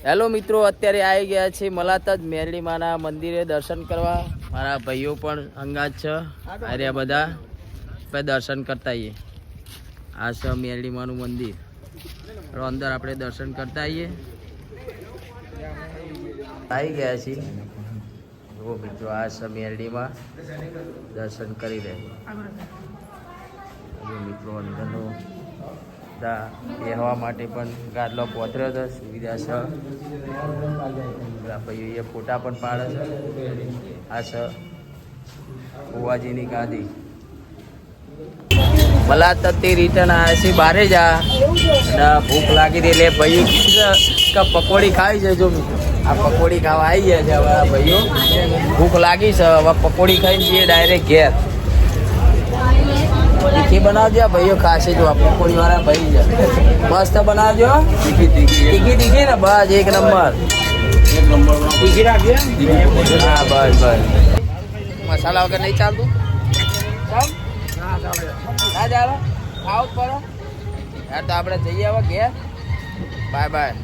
Hello મિત્રો, અત્યારે આવી ગયા છે મલાતજ મેરડી માના મંદિરે દર્શન કરવા. મારા ભાઈઓ પણ અંગાત છે, અરે બધા દર્શન કરતા આવીએ. આ છે મેરડી માનું મંદિર, અંદર આપણે દર્શન કરતા આવીએ. આવી ગયા છીએ જો મિત્રો, આ છે મેરડીમાં દર્શન કરી રહે મિત્રો. અંદરનો બેહવા માટે પણ ગાદલો પોતર્યો હતો, સુવિધા છે. ભાઈ એ ફોટા પણ પાડે છે. આ છે ભુવાજીની ગાદી. મલાતજથી રિટર્ન આવ્યા છે બારે જા, ભૂખ લાગી હતી એટલે ભાઈ કીધું કે પકોડી ખાવી છે. જો આ પકોડી ખાવા આવી ગયા છે. હવે ભાઈઓ ભૂખ લાગી છે, હવે પકોડી ખાઈને જઈએ ડાયરેક્ટ ઘેર. તીખી બનાવજો ભાઈઓ, ખાશે જો પકોડી વાળા ભાઈ છે, મસ્ત બનાવજો. તીખી ને બસ એક નંબર. તીખી રાખજો. હા બસ બસ. મસાલા વગર નહીં ચાલતું. ના ચાલો ખાવું જ પડે યાર. તો આપણે જઈએ હવે ઘેર. Bye bye.